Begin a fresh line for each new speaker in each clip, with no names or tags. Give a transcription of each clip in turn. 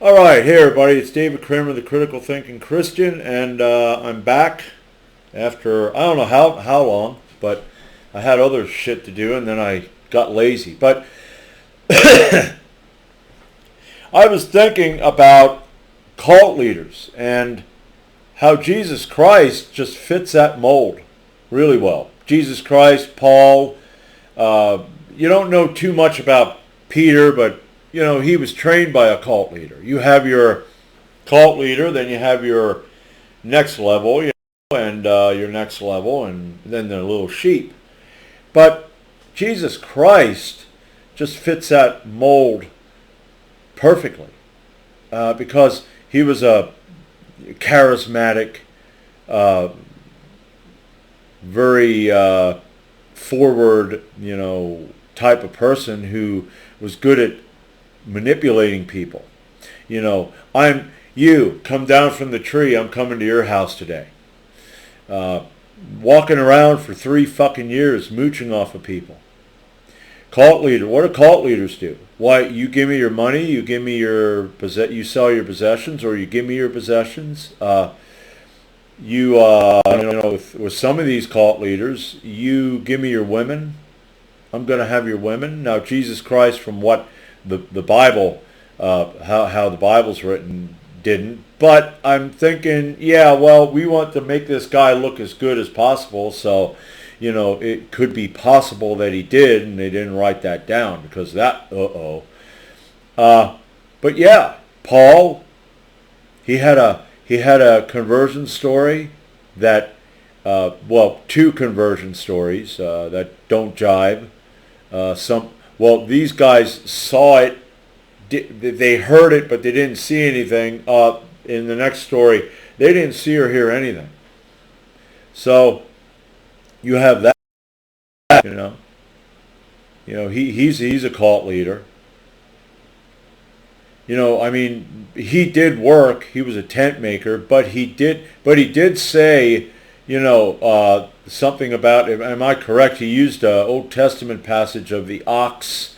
All right, hey everybody, it's David Kramer, the Critical Thinking Christian, and I'm back after, I don't know how long, but I had other shit to do and then I got lazy. But I was thinking about cult leaders and how Jesus Christ just fits that mold really well. Jesus Christ, Paul, you don't know too much about Peter, but he was trained by a cult leader. You have your cult leader, then you have your next level, and your next level, and then the little sheep. But Jesus Christ just fits that mold perfectly because he was a charismatic, very forward, type of person who was good at manipulating people. You come down from the tree, I'm coming to your house today. Walking around for 3 fucking years mooching off of people. Cult leader, what do cult leaders do? Why, you give me your money, you give me you sell your possessions, or you give me your possessions. With some of these cult leaders, you give me your women, I'm going to have your women. Now, Jesus Christ, from what the Bible, how the Bible's written, didn't. But I'm thinking, yeah, well, we want to make this guy look as good as possible, so, it could be possible that he did, and they didn't write that down, because that, But yeah, Paul, he had a conversion story that, 2 conversion stories that don't jive. These guys saw it, they heard it, but they didn't see anything. In the next story, they didn't see or hear anything. So you have that, he's a cult leader. He did work. He was a tent maker, but he did say, something about, am I correct? He used an Old Testament passage of the ox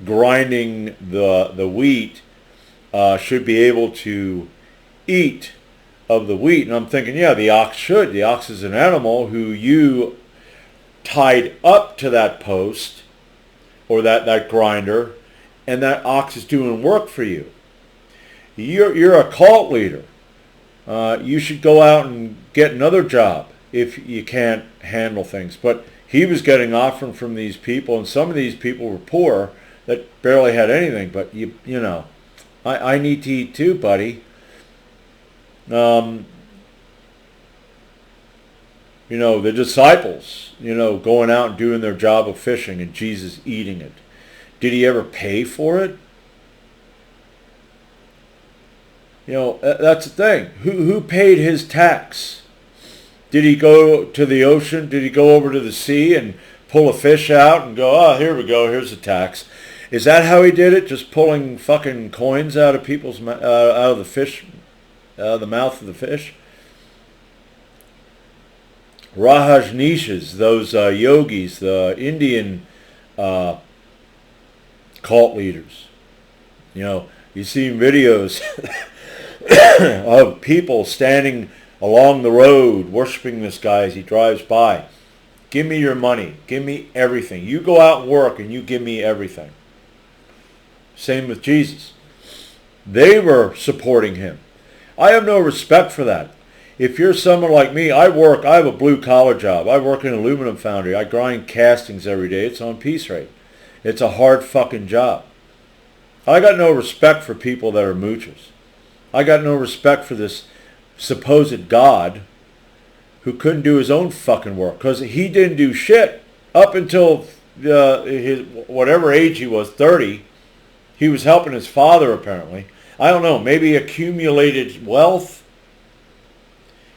grinding the wheat should be able to eat of the wheat. And I'm thinking, yeah, the ox should. The ox is an animal who you tied up to that post or that grinder, and that ox is doing work for you. You're a cult leader. You should go out and get another job if you can't handle things. But he was getting offering from these people, and some of these people were poor that barely had anything. But I need to eat too, buddy. The disciples, going out and doing their job of fishing, and Jesus eating it. Did he ever pay for it? That's the thing. Who paid his tax? Did he go to the ocean? Did he go over to the sea and pull a fish out and go, oh, here we go, here's the tax? Is that how he did it? Just pulling fucking coins out of people's out of the fish, the mouth of the fish? Rajneeshis, those yogis, the Indian cult leaders. You see videos of people standing along the road worshiping this guy as he drives by. Give me your money. Give me everything. You go out and work and you give me everything. Same with Jesus. They were supporting him. I have no respect for that. If you're someone like me, I have a blue collar job. I work in an aluminum foundry. I grind castings every day. It's on piece rate. It's a hard fucking job. I got no respect for people that are moochers. I got no respect for this supposed God who couldn't do his own fucking work, because he didn't do shit up until his whatever age he was, 30. He was helping his father apparently. I don't know, maybe accumulated wealth,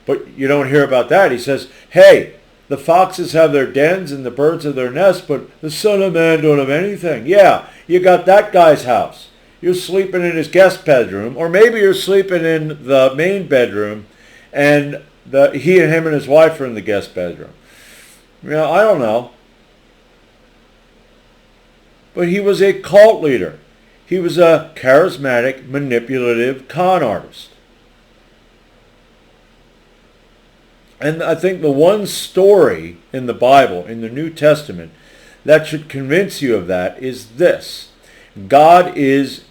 but you don't hear about that. He says, hey, the foxes have their dens and the birds have their nests, but the Son of Man don't have anything. Yeah, you got that guy's house. You're sleeping in his guest bedroom, or maybe you're sleeping in the main bedroom, and he and him and his wife are in the guest bedroom. I don't know. But he was a cult leader. He was a charismatic, manipulative con artist. And I think the one story in the Bible, in the New Testament, that should convince you of that is this. Jesus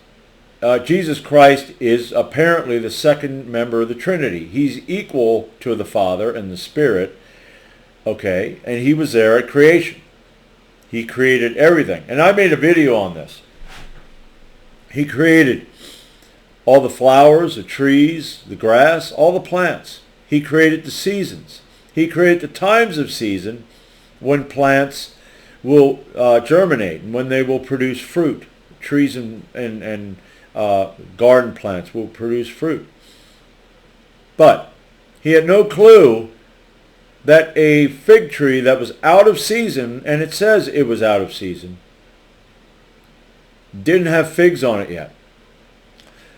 Christ is apparently the second member of the Trinity. He's equal to the Father and the Spirit, okay? And he was there at creation. He created everything. And I made a video on this. He created all the flowers, the trees, the grass, all the plants. He created the seasons. He created the times of season when plants will germinate and when they will produce fruit. Trees and garden plants will produce fruit. But he had no clue that a fig tree that was out of season, and it says it was out of season, didn't have figs on it yet.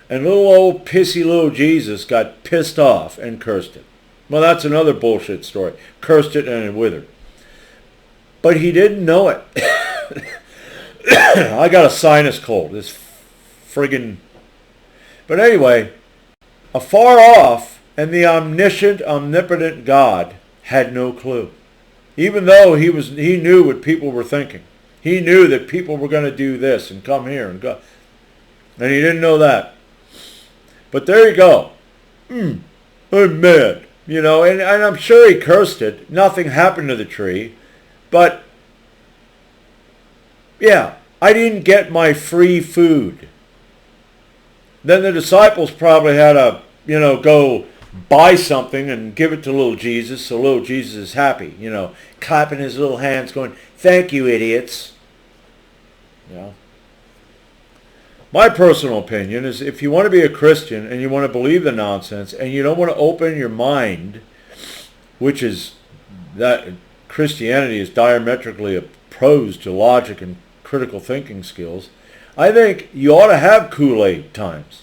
And little old pissy little Jesus got pissed off and cursed it. Well, that's another bullshit story. Cursed it and it withered. But he didn't know it. I got a sinus cold. This friggin'... But anyway, afar off, and the omniscient, omnipotent God had no clue. Even though he knew what people were thinking. He knew that people were going to do this and come here and go. And he didn't know that. But there you go. I'm mad. You know, and I'm sure he cursed it. Nothing happened to the tree. But, yeah, I didn't get my free food. Then the disciples probably had to, go buy something and give it to little Jesus, so little Jesus is happy, clapping his little hands going, "Thank you, idiots." My personal opinion is if you want to be a Christian and you want to believe the nonsense and you don't want to open your mind, which is that Christianity is diametrically opposed to logic and critical thinking skills, I think you ought to have Kool-Aid times.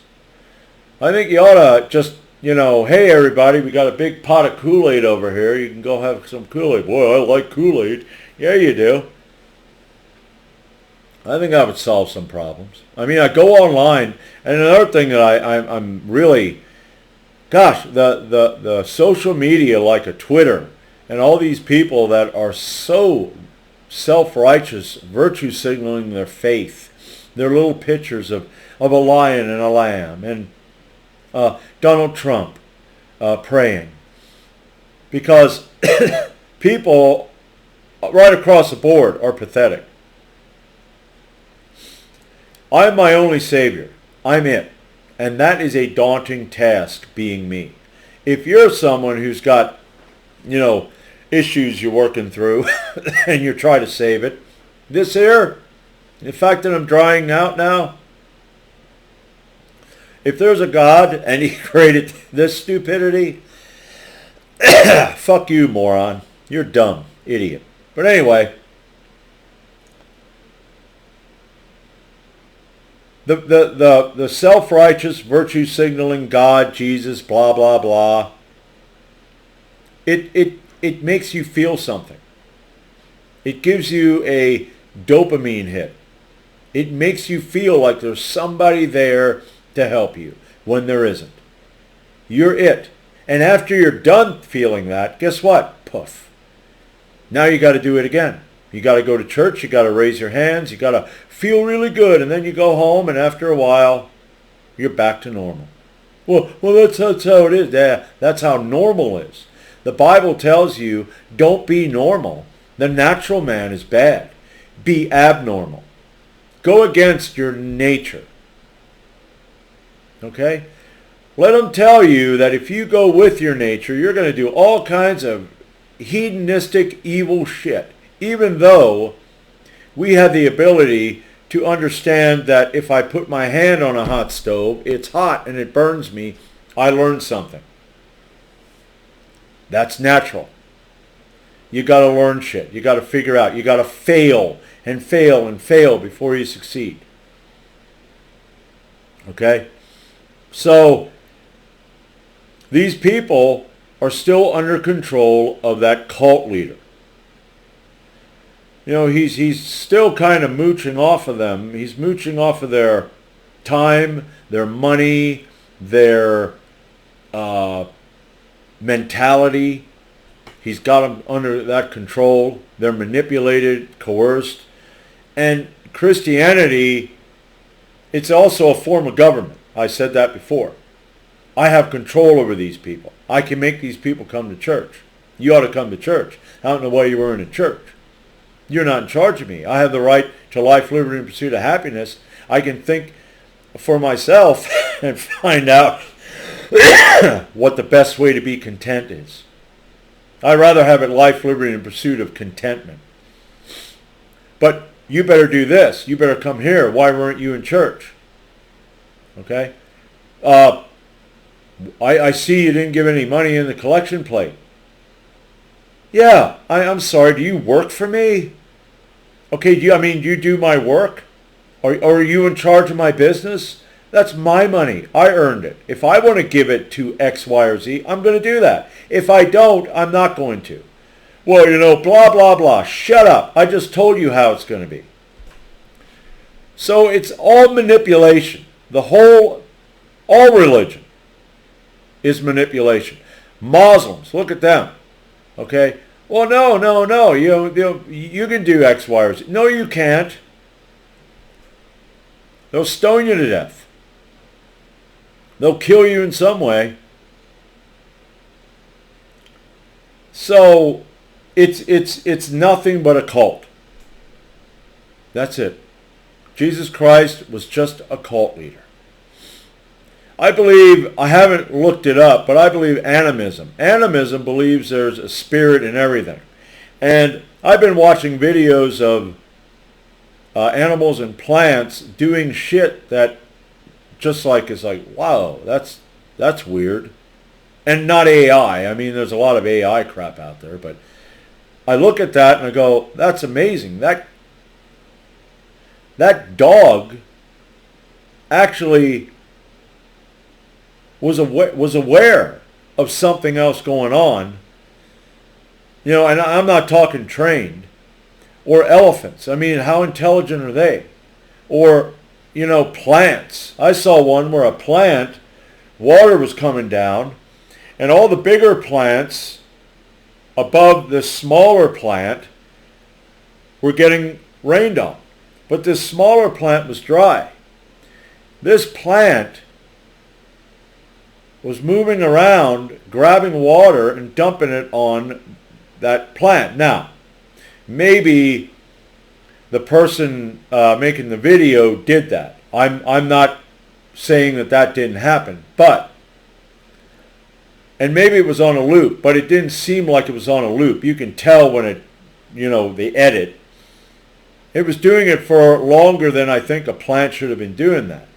I think you ought to just, hey everybody, we got a big pot of Kool-Aid over here. You can go have some Kool-Aid. Boy, I like Kool-Aid. Yeah, you do. I think that would solve some problems. I mean, I go online, and another thing that I'm really, the social media like a Twitter, and all these people that are so self-righteous, virtue signaling their faith, their little pictures of a lion and a lamb, and Donald Trump praying. Because people right across the board are pathetic. I'm my only savior. I'm it. And that is a daunting task, being me. If you're someone who's got, issues you're working through and you're trying to save it, this here, the fact that I'm drying out now, if there's a God and he created this stupidity, fuck you, moron. You're dumb, idiot. But anyway, the self-righteous, virtue-signaling God, Jesus, blah, blah, blah, it makes you feel something. It gives you a dopamine hit. It makes you feel like there's somebody there to help you when there isn't. You're it. And after you're done feeling that, guess what? Poof. Now you got to do it again. You got to go to church. You got to raise your hands. You got to feel really good. And then you go home, and after a while, you're back to normal. Well, that's how it is. Yeah, that's how normal is. The Bible tells you, don't be normal. The natural man is bad. Be abnormal. Go against your nature. Okay? Let them tell you that if you go with your nature, you're going to do all kinds of hedonistic, evil shit. Even though we have the ability to understand that if I put my hand on a hot stove, it's hot and it burns me, I learned something. That's natural. You got to learn shit. You got to figure out. You got to fail and fail and fail before you succeed. Okay? So, these people are still under control of that cult leader. He's still kind of mooching off of them. He's mooching off of their time, their money, their mentality. He's got them under that control. They're manipulated, coerced. And Christianity, it's also a form of government. I said that before. I have control over these people. I can make these people come to church. You ought to come to church. I don't know why you were in a church. You're not in charge of me. I have the right to life, liberty, and pursuit of happiness. I can think for myself and find out what the best way to be content is. I'd rather have it life, liberty, and pursuit of contentment. But you better do this. You better come here. Why weren't you in church? Okay? I see you didn't give any money in the collection plate. Yeah, I'm sorry. Do you work for me? Okay, do you do my work? Or are you in charge of my business? That's my money. I earned it. If I want to give it to X, Y, or Z, I'm going to do that. If I don't, I'm not going to. Well, blah, blah, blah. Shut up. I just told you how it's going to be. So it's all manipulation. All religion is manipulation. Muslims, look at them. Okay? Well, no. You can do X, Y, or Z. No, you can't. They'll stone you to death. They'll kill you in some way. So it's nothing but a cult. That's it. Jesus Christ was just a cult leader. I believe, I haven't looked it up, but I believe animism. Animism believes there's a spirit in everything. And I've been watching videos of animals and plants doing shit that just like is like, wow, that's weird. And not AI. I mean, there's a lot of AI crap out there, but I look at that and I go, that's amazing. That dog actually was aware of something else going on. And I'm not talking trained. Or elephants. I mean, how intelligent are they? Or, plants. I saw one where a plant, water was coming down, and all the bigger plants above the smaller plant were getting rained on. But this smaller plant was dry. This plant was moving around, grabbing water and dumping it on that plant. Now, maybe the person making the video did that. I'm not saying that didn't happen, and maybe it was on a loop, but it didn't seem like it was on a loop. You can tell when it, the edit. It was doing it for longer than I think a plant should have been doing that.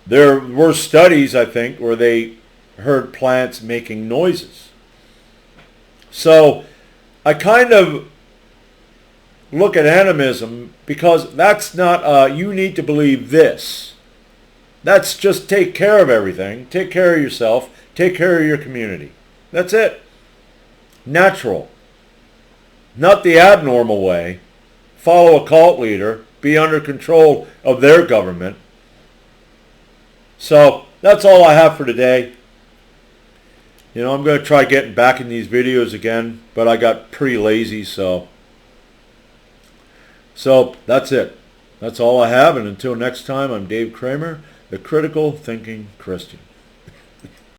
There were studies, I think, where they heard plants making noises. So I kind of look at animism because that's not, you need to believe this. That's just take care of everything. Take care of yourself. Take care of your community. That's it. Natural. Not the abnormal way. Follow a cult leader. Be under control of their government. So that's all I have for today. I'm going to try getting back in these videos again, but I got pretty lazy, so that's it. That's all I have, and until next time, I'm Dave Kramer, the Critical Thinking Christian.